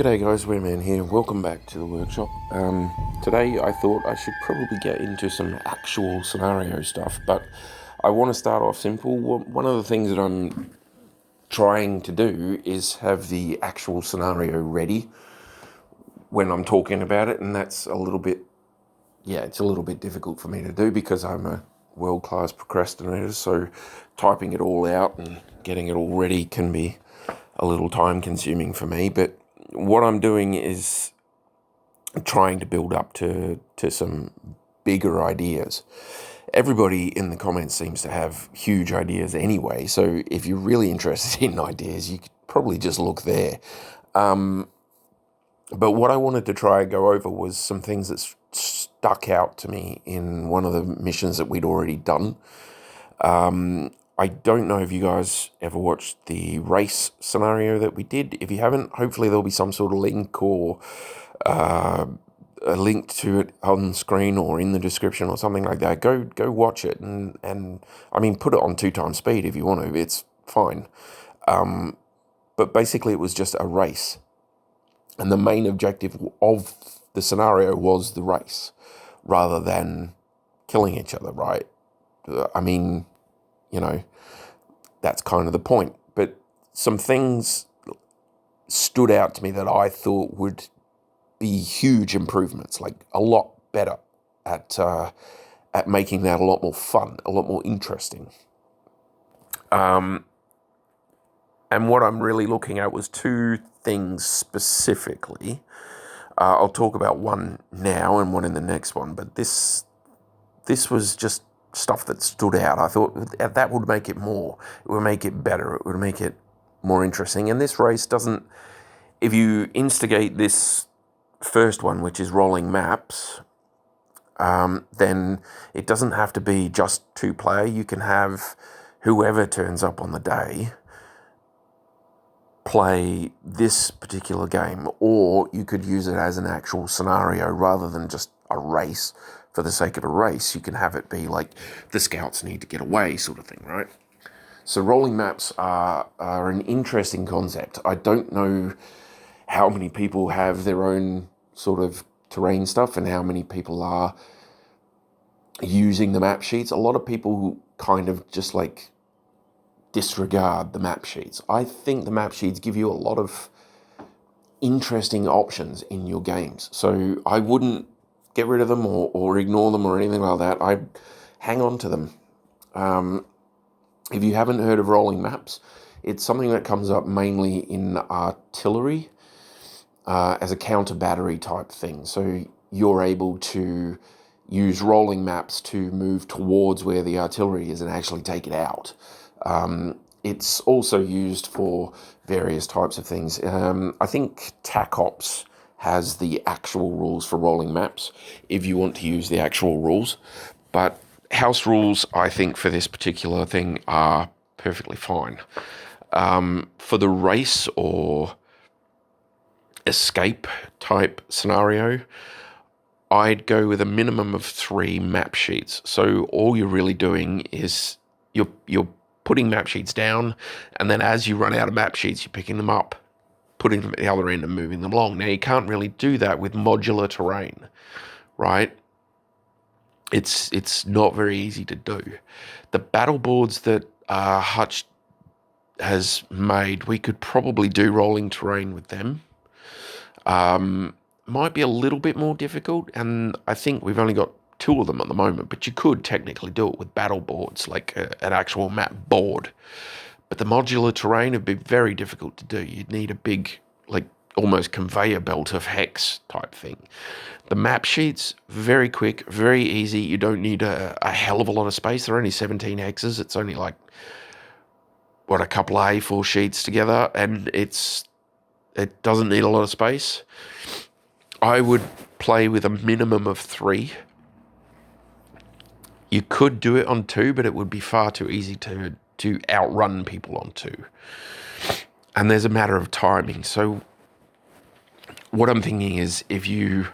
G'day guys, Wereman here. Welcome back to the workshop. Today I thought I should probably get into some actual scenario stuff, but I want to start off simple. One of the things that I'm trying to do is have the actual scenario ready when I'm talking about it, and that's it's a little bit difficult for me to do because I'm a world-class procrastinator, so typing it all out and getting it all ready can be a little time consuming for me. But what I'm doing is trying to build up to some bigger ideas. Everybody in the comments seems to have huge ideas anyway, so if you're really interested in ideas, you could probably just look there. But what I wanted to try and go over was some things that stuck out to me in one of the missions that we'd already done. I don't know if you guys ever watched the race scenario that we did. If you haven't, hopefully there'll be some sort of link or a link to it on screen or in the description or something like that. Go watch it and I mean, put it on 2x speed if you want to. It's fine. But basically it was just a race. And the main objective of the scenario was the race rather than killing each other, right? I mean, that's kind of the point. But some things stood out to me that I thought would be huge improvements, like a lot better at making that a lot more fun, a lot more interesting. And what I'm really looking at was two things specifically. I'll talk about one now and one in the next one, but this was just stuff that stood out. I thought that would make it more. It would make it better. It would make it more interesting. And this race doesn't, if you instigate this first one, which is rolling maps, then it doesn't have to be just two-player. You can have whoever turns up on the day play this particular game, or you could use it as an actual scenario rather than just a race for the sake of a race. You can have it be like the scouts need to get away sort of thing, right? So rolling maps are an interesting concept. I don't know how many people have their own sort of terrain stuff and how many people are using the map sheets. A lot of people kind of just like disregard the map sheets. I think the map sheets give you a lot of interesting options in your games. So I wouldn't get rid of them or ignore them or anything like that. I hang on to them. If you haven't heard of rolling maps, it's something that comes up mainly in artillery as a counter battery type thing. So you're able to use rolling maps to move towards where the artillery is and actually take it out. It's also used for various types of things. I think TAC Ops has the actual rules for rolling maps if you want to use the actual rules. But house rules, I think, for this particular thing are perfectly fine. For the race or escape type scenario, I'd go with a minimum of 3 map sheets. So all you're really doing is you're putting map sheets down, and then as you run out of map sheets, you're picking them up, putting them at the other end and moving them along. Now, you can't really do that with modular terrain, right? It's not very easy to do. The battle boards that Hutch has made, we could probably do rolling terrain with them. Might be a little bit more difficult, and I think we've only got 2 of them at the moment, but you could technically do it with battle boards, like an actual map board. But the modular terrain would be very difficult to do. You'd need a big, like, almost conveyor belt of hex type thing. The map sheets, very quick, very easy. You don't need a hell of a lot of space. They're only 17 hexes. It's only like, a couple of A4 sheets together, and it doesn't need a lot of space. I would play with a minimum of 3. You could do it on 2, but it would be far too easy to outrun people on 2. And there's a matter of timing. So what I'm thinking is if you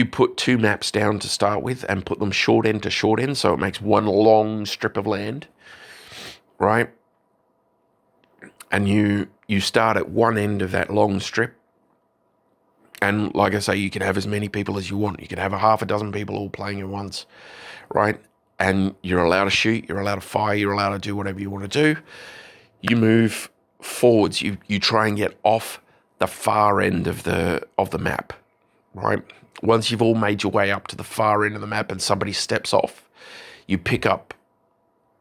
put 2 maps down to start with and put them short end to short end, so it makes one long strip of land, right? And you start at one end of that long strip And like I say, you can have as many people as you want. You can have a half a dozen people all playing at once, right? And you're allowed to shoot, you're allowed to fire, you're allowed to do whatever you want to do. You move forwards. You try and get off the far end of the map, right? Once you've all made your way up to the far end of the map and somebody steps off, you pick up,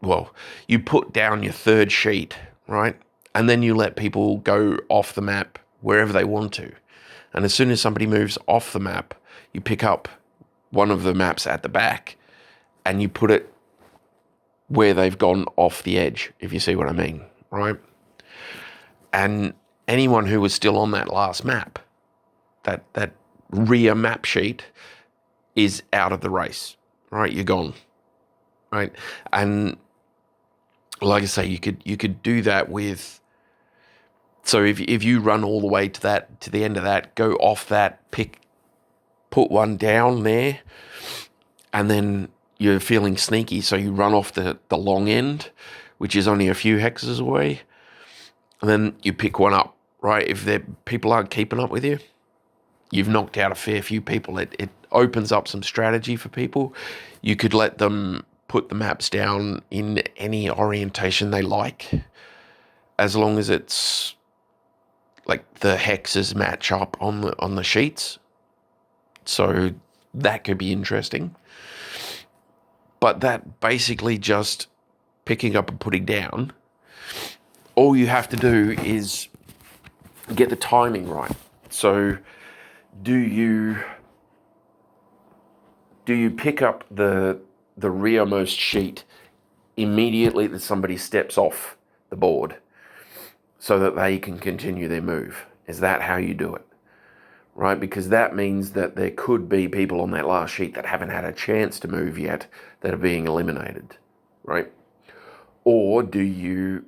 well, you put down your third sheet, right? And then you let people go off the map wherever they want to. And as soon as somebody moves off the map, you pick up one of the maps at the back and you put it where they've gone off the edge, if you see what I mean, right? And anyone who was still on that last map, that rear map sheet, is out of the race, right? You're gone, right? And like I say, you could do that with. So if you run all the way to the end of that, go off that, put one down there, and then you're feeling sneaky, so you run off the long end, which is only a few hexes away, and then you pick one up, right? If people aren't keeping up with you, you've knocked out a fair few people. It opens up some strategy for people. You could let them put the maps down in any orientation they like, as long as it's like the hexes match up on the sheets. So that could be interesting. But that basically just picking up and putting down, all you have to do is get the timing right. So do you pick up the rearmost sheet immediately that somebody steps off the board so that they can continue their move? Is that how you do it? Right? Because that means that there could be people on that last sheet that haven't had a chance to move yet that are being eliminated, right? Or do you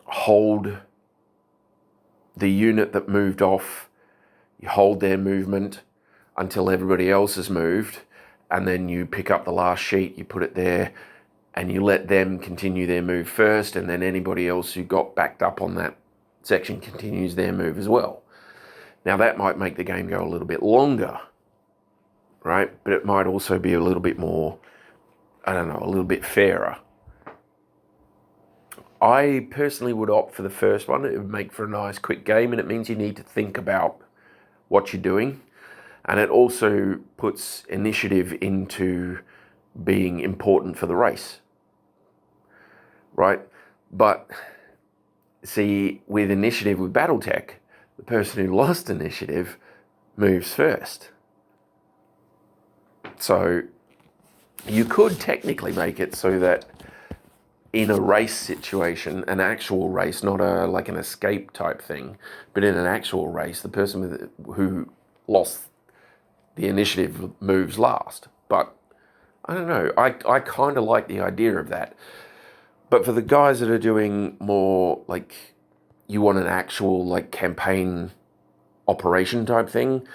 hold the unit that moved off, you hold their movement until everybody else has moved, and then you pick up the last sheet, you put it there, and you let them continue their move first, and then anybody else who got backed up on that section continues their move as well. Now that might make the game go a little bit longer, right? But it might also be a little bit more, I don't know, a little bit fairer. I personally would opt for the first one. It would make for a nice quick game, and it means you need to think about what you're doing. And it also puts initiative into being important for the race, right? But see, with initiative with BattleTech, the person who lost initiative moves first. So you could technically make it so that in a race situation, an actual race, not like an escape type thing, but in an actual race, the person who lost the initiative moves last. But I don't know, I kind of like the idea of that. But for the guys that are doing more like, you want an actual like campaign operation type thing,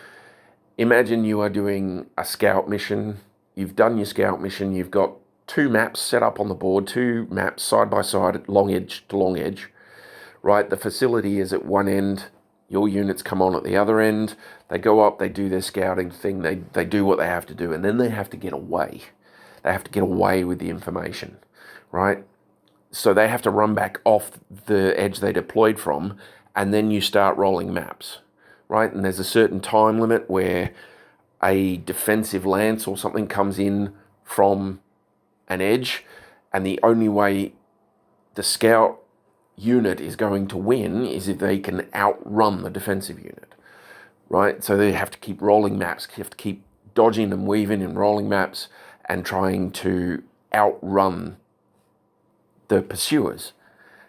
imagine you are doing a scout mission. You've done your scout mission. You've got two maps set up on the board, two maps side by side, long edge to long edge, right? The facility is at one end. Your units come on at the other end. They go up, they do their scouting thing. They do what they have to do, and then they have to get away. They have to get away with the information, right? So they have to run back off the edge they deployed from, and then you start rolling maps, right? And there's a certain time limit where a defensive lance or something comes in from an edge, and the only way the scout unit is going to win is if they can outrun the defensive unit, right? So they have to keep rolling maps, you have to keep dodging and weaving and rolling maps and trying to outrun the pursuers.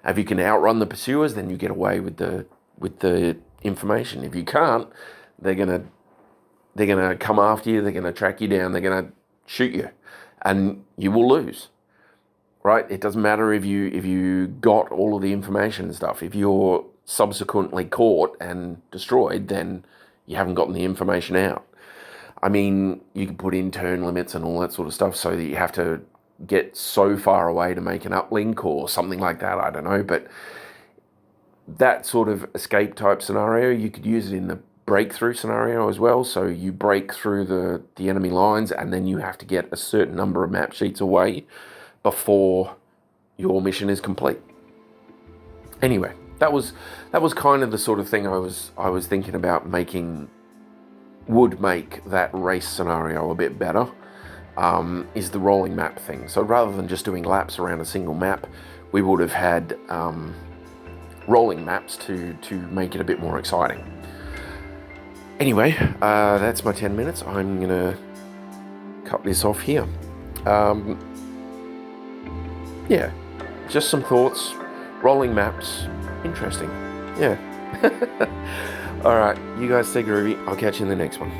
If you can outrun the pursuers, then you get away with the information. If you can't, they're gonna come after you. They're gonna track you down. They're gonna shoot you, and you will lose. Right? It doesn't matter if you got all of the information and stuff. If you're subsequently caught and destroyed, then you haven't gotten the information out. I mean, you can put in turn limits and all that sort of stuff so that you have to get so far away to make an uplink or something like that, I don't know, but that sort of escape type scenario, you could use it in the breakthrough scenario as well. So you break through the enemy lines, and then you have to get a certain number of map sheets away before your mission is complete. Anyway, that was kind of the sort of thing I was thinking about making. Would make that race scenario a bit better, is the rolling map thing. So rather than just doing laps around a single map, we would have had rolling maps to make it a bit more exciting. Anyway, that's my 10 minutes. I'm gonna cut this off here. Yeah, just some thoughts. Rolling maps, interesting. Yeah. All right, you guys take it easy. I'll catch you in the next one.